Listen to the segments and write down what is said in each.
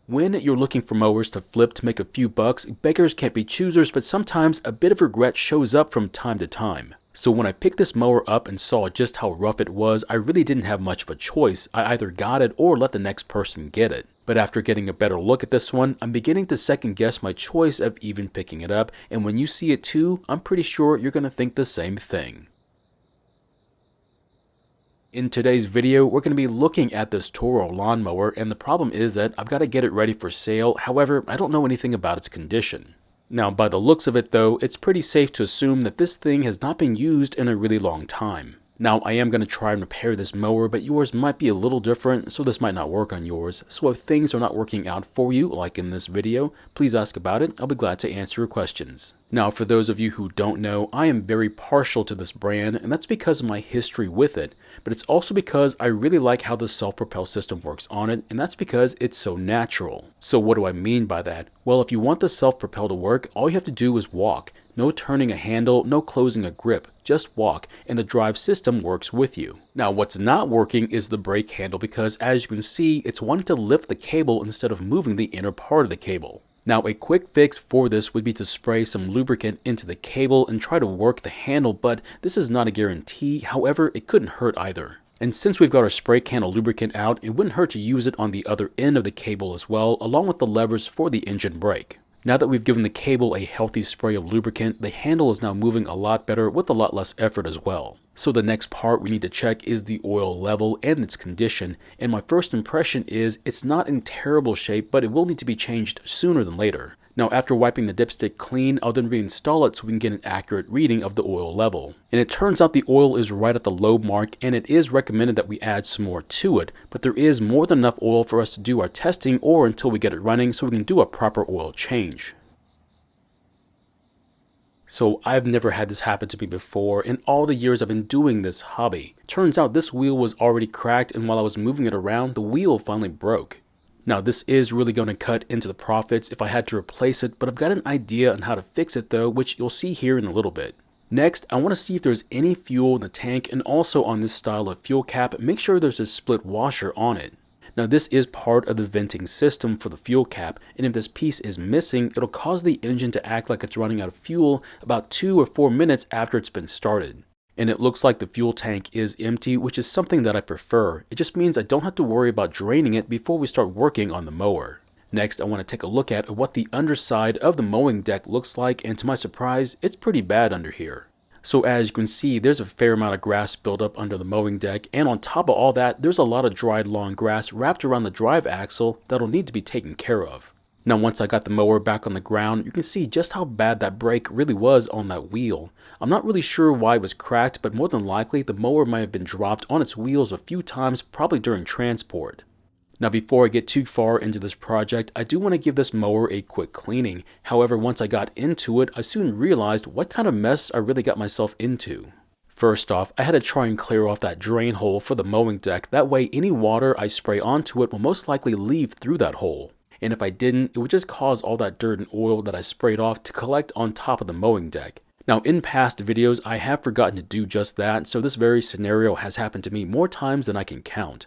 When you're looking for mowers to flip to make a few bucks, beggars can't be choosers, but sometimes a bit of regret shows up from time to time. So when I picked this mower up and saw just how rough it was, I really didn't have much of a choice. I either got it or let the next person get it. But after getting a better look at this one, I'm beginning to second guess my choice of even picking it up, and when you see it too, I'm pretty sure you're going to think the same thing. In today's video, we're going to be looking at this Toro lawnmower, and the problem is that I've got to get it ready for sale. However, I don't know anything about its condition. Now, by the looks of it though, it's pretty safe to assume that this thing has not been used in a really long time. Now, I am going to try and repair this mower, but yours might be a little different, so this might not work on yours. So if things are not working out for you, like in this video, please ask about it. I'll be glad to answer your questions. Now, for those of you who don't know, I am very partial to this brand, and that's because of my history with it. But it's also because I really like how the self-propel system works on it, and that's because it's so natural. So what do I mean by that? Well, if you want the self-propel to work, all you have to do is walk. No turning a handle, no closing a grip, just walk, and the drive system works with you. Now, what's not working is the brake handle because, as you can see, it's wanting to lift the cable instead of moving the inner part of the cable. Now, a quick fix for this would be to spray some lubricant into the cable and try to work the handle, but this is not a guarantee. However, it couldn't hurt either. And since we've got our spray can of lubricant out, it wouldn't hurt to use it on the other end of the cable as well, along with the levers for the engine brake. Now that we've given the cable a healthy spray of lubricant, the handle is now moving a lot better with a lot less effort as well. So the next part we need to check is the oil level and its condition, and my first impression is it's not in terrible shape, but it will need to be changed sooner than later. Now, after wiping the dipstick clean, I'll then reinstall it so we can get an accurate reading of the oil level. And it turns out the oil is right at the low mark, and it is recommended that we add some more to it, but there is more than enough oil for us to do our testing or until we get it running so we can do a proper oil change. So I've never had this happen to me before in all the years I've been doing this hobby. Turns out this wheel was already cracked, and while I was moving it around, the wheel finally broke. Now, this is really going to cut into the profits if I had to replace it, but I've got an idea on how to fix it though, which you'll see here in a little bit. Next, I want to see if there's any fuel in the tank, and also on this style of fuel cap, make sure there's a split washer on it. Now, this is part of the venting system for the fuel cap, and if this piece is missing, it'll cause the engine to act like it's running out of fuel about 2 or 4 minutes after it's been started. And it looks like the fuel tank is empty, which is something that I prefer. It just means I don't have to worry about draining it before we start working on the mower. Next, I want to take a look at what the underside of the mowing deck looks like, and to my surprise, it's pretty bad under here. So as you can see, there's a fair amount of grass buildup under the mowing deck, and on top of all that, there's a lot of dried lawn grass wrapped around the drive axle that'll need to be taken care of. Now, once I got the mower back on the ground, you can see just how bad that brake really was on that wheel. I'm not really sure why it was cracked, but more than likely the mower might have been dropped on its wheels a few times, probably during transport. Now, before I get too far into this project, I do want to give this mower a quick cleaning. However, once I got into it, I soon realized what kind of mess I really got myself into. First off, I had to try and clear off that drain hole for the mowing deck. That way, any water I spray onto it will most likely leave through that hole. And if I didn't, it would just cause all that dirt and oil that I sprayed off to collect on top of the mowing deck. Now, in past videos, I have forgotten to do just that, so this very scenario has happened to me more times than I can count.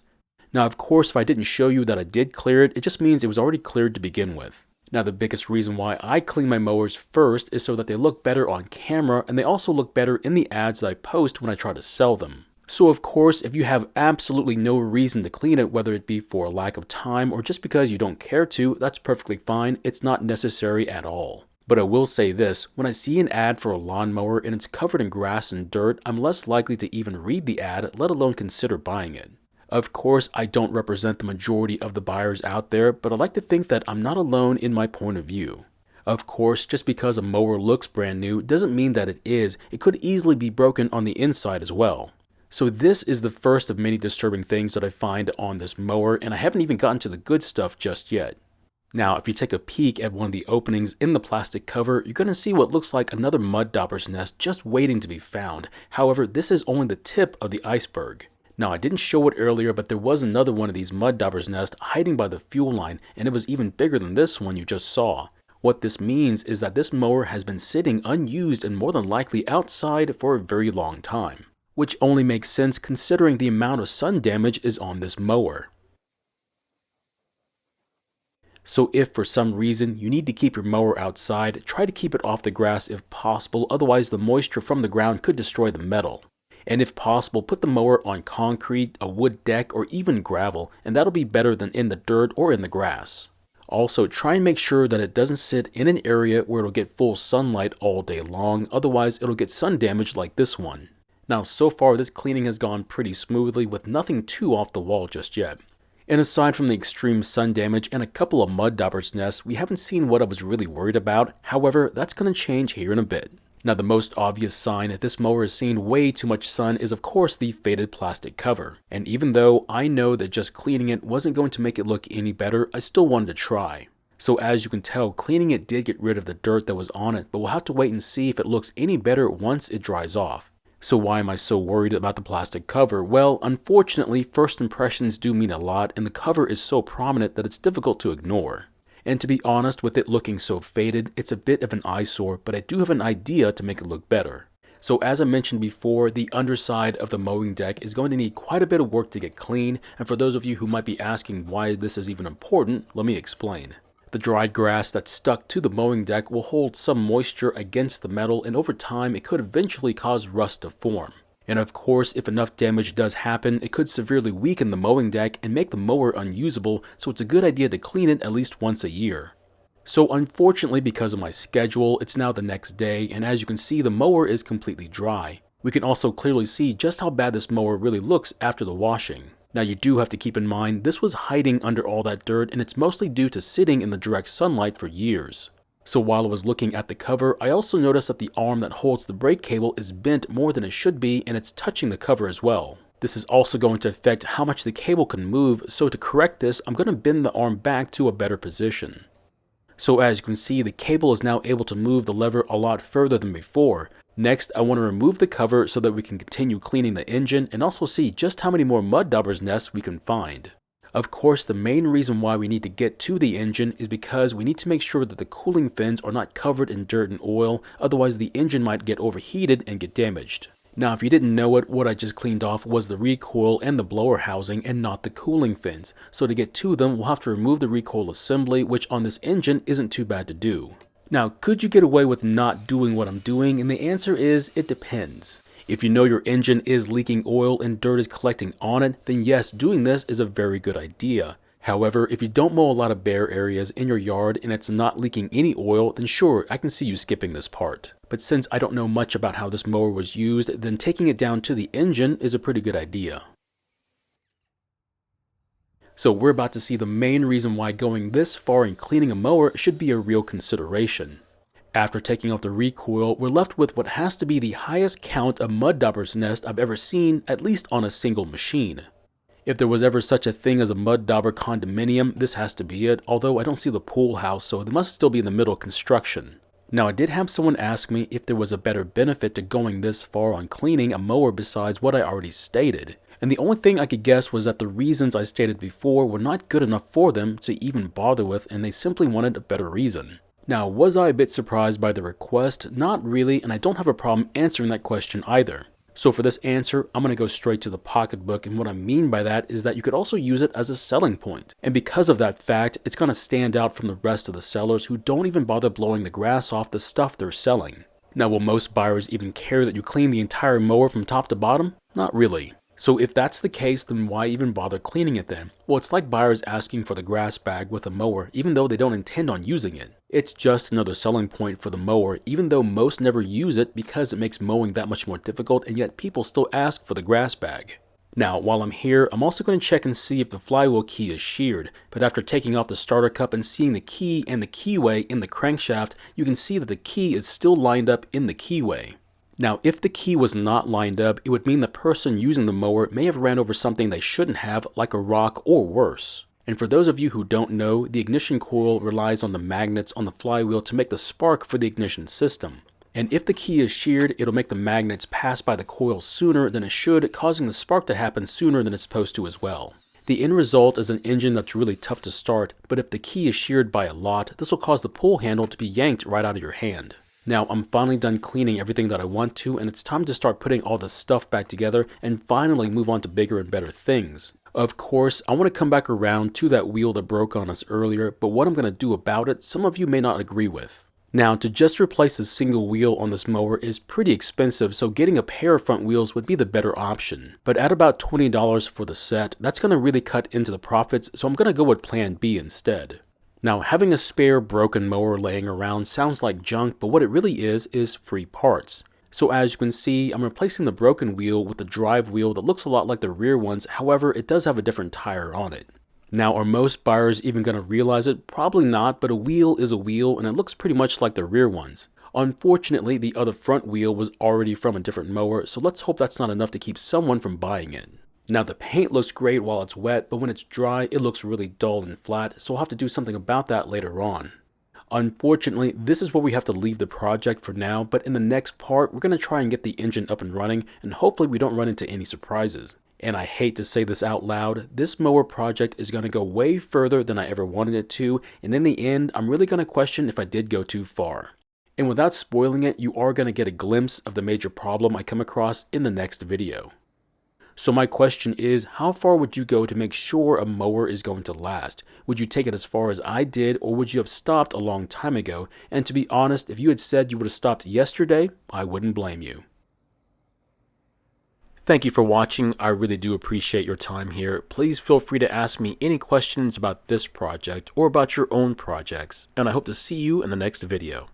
Now, of course, if I didn't show you that I did clear it, it just means it was already cleared to begin with. Now, the biggest reason why I clean my mowers first is so that they look better on camera, and they also look better in the ads that I post when I try to sell them. So of course, if you have absolutely no reason to clean it, whether it be for lack of time or just because you don't care to, that's perfectly fine. It's not necessary at all. But I will say this, when I see an ad for a lawnmower and it's covered in grass and dirt, I'm less likely to even read the ad, let alone consider buying it. Of course, I don't represent the majority of the buyers out there, but I like to think that I'm not alone in my point of view. Of course, just because a mower looks brand new doesn't mean that it is. It could easily be broken on the inside as well. So this is the first of many disturbing things that I find on this mower, and I haven't even gotten to the good stuff just yet. Now, if you take a peek at one of the openings in the plastic cover, you're going to see what looks like another mud dauber's nest just waiting to be found. However, this is only the tip of the iceberg. Now, I didn't show it earlier, but there was another one of these mud dauber's nest hiding by the fuel line, and it was even bigger than this one you just saw. What this means is that this mower has been sitting unused and more than likely outside for a very long time, which only makes sense considering the amount of sun damage is on this mower. So if for some reason you need to keep your mower outside, try to keep it off the grass if possible, otherwise the moisture from the ground could destroy the metal. And if possible, put the mower on concrete, a wood deck, or even gravel, and that'll be better than in the dirt or in the grass. Also, try and make sure that it doesn't sit in an area where it'll get full sunlight all day long, otherwise it'll get sun damage like this one. Now, so far this cleaning has gone pretty smoothly with nothing too off the wall just yet. And aside from the extreme sun damage and a couple of mud dauber's nests, we haven't seen what I was really worried about. However, that's going to change here in a bit. Now, the most obvious sign that this mower has seen way too much sun is of course the faded plastic cover. And even though I know that just cleaning it wasn't going to make it look any better, I still wanted to try. So as you can tell, cleaning it did get rid of the dirt that was on it, but we'll have to wait and see if it looks any better once it dries off. So why am I so worried about the plastic cover? Well, unfortunately, first impressions do mean a lot, and the cover is so prominent that it's difficult to ignore. And to be honest, with it looking so faded, it's a bit of an eyesore, but I do have an idea to make it look better. So as I mentioned before, the underside of the mowing deck is going to need quite a bit of work to get clean, and for those of you who might be asking why this is even important, let me explain. The dried grass that's stuck to the mowing deck will hold some moisture against the metal, and over time it could eventually cause rust to form. And of course, if enough damage does happen, it could severely weaken the mowing deck and make the mower unusable, so it's a good idea to clean it at least once a year. So unfortunately, because of my schedule, it's now the next day, and as you can see, the mower is completely dry. We can also clearly see just how bad this mower really looks after the washing. Now you do have to keep in mind, this was hiding under all that dirt, and it's mostly due to sitting in the direct sunlight for years. So while I was looking at the cover, I also noticed that the arm that holds the brake cable is bent more than it should be, and it's touching the cover as well. This is also going to affect how much the cable can move, so to correct this, I'm going to bend the arm back to a better position. So as you can see, the cable is now able to move the lever a lot further than before. Next, I want to remove the cover so that we can continue cleaning the engine and also see just how many more mud dauber's nests we can find. Of course, the main reason why we need to get to the engine is because we need to make sure that the cooling fins are not covered in dirt and oil, otherwise the engine might get overheated and get damaged. Now, if you didn't know it, what I just cleaned off was the recoil and the blower housing and not the cooling fins. So to get to them, we'll have to remove the recoil assembly, which on this engine isn't too bad to do. Now, could you get away with not doing what I'm doing? And the answer is, it depends. If you know your engine is leaking oil and dirt is collecting on it, then yes, doing this is a very good idea. However, if you don't mow a lot of bare areas in your yard and it's not leaking any oil, then sure, I can see you skipping this part. But since I don't know much about how this mower was used, then taking it down to the engine is a pretty good idea. So we're about to see the main reason why going this far in cleaning a mower should be a real consideration. After taking off the recoil, we're left with what has to be the highest count of mud dauber's nest I've ever seen, at least on a single machine. If there was ever such a thing as a mud dauber condominium, this has to be it, although I don't see the pool house, so they must still be in the middle of construction. Now, I did have someone ask me if there was a better benefit to going this far on cleaning a mower besides what I already stated. And the only thing I could guess was that the reasons I stated before were not good enough for them to even bother with, and they simply wanted a better reason. Now, was I a bit surprised by the request? Not really, and I don't have a problem answering that question either. So for this answer, I'm going to go straight to the pocketbook, and what I mean by that is that you could also use it as a selling point. And because of that fact, it's going to stand out from the rest of the sellers who don't even bother blowing the grass off the stuff they're selling. Now, will most buyers even care that you clean the entire mower from top to bottom? Not really. So if that's the case, then why even bother cleaning it then? Well, it's like buyers asking for the grass bag with a mower, even though they don't intend on using it. It's just another selling point for the mower, even though most never use it because it makes mowing that much more difficult, and yet people still ask for the grass bag. Now, while I'm here, I'm also going to check and see if the flywheel key is sheared, but after taking off the starter cup and seeing the key and the keyway in the crankshaft, you can see that the key is still lined up in the keyway. Now, if the key was not lined up, it would mean the person using the mower may have ran over something they shouldn't have, like a rock or worse. And for those of you who don't know, the ignition coil relies on the magnets on the flywheel to make the spark for the ignition system. And if the key is sheared, it'll make the magnets pass by the coil sooner than it should, causing the spark to happen sooner than it's supposed to as well. The end result is an engine that's really tough to start, but if the key is sheared by a lot, this will cause the pull handle to be yanked right out of your hand. Now, I'm finally done cleaning everything that I want to, and it's time to start putting all this stuff back together and finally move on to bigger and better things. Of course, I want to come back around to that wheel that broke on us earlier, but what I'm going to do about it, some of you may not agree with. Now, to just replace a single wheel on this mower is pretty expensive, so getting a pair of front wheels would be the better option. But at about $20 for the set, that's going to really cut into the profits, so I'm going to go with plan B instead. Now, having a spare broken mower laying around sounds like junk, but what it really is free parts. So as you can see, I'm replacing the broken wheel with the drive wheel that looks a lot like the rear ones, however, it does have a different tire on it. Now, are most buyers even going to realize it? Probably not, but a wheel is a wheel and it looks pretty much like the rear ones. Unfortunately, the other front wheel was already from a different mower, so let's hope that's not enough to keep someone from buying it. Now, the paint looks great while it's wet, but when it's dry, it looks really dull and flat, so I'll have to do something about that later on. Unfortunately, this is where we have to leave the project for now, but in the next part, we're going to try and get the engine up and running, and hopefully we don't run into any surprises. And I hate to say this out loud, this mower project is going to go way further than I ever wanted it to, and in the end, I'm really going to question if I did go too far. And without spoiling it, you are going to get a glimpse of the major problem I come across in the next video. So my question is, how far would you go to make sure a mower is going to last? Would you take it as far as I did, or would you have stopped a long time ago? And to be honest, if you had said you would have stopped yesterday, I wouldn't blame you. Thank you for watching. I really do appreciate your time here. Please feel free to ask me any questions about this project or about your own projects, and I hope to see you in the next video.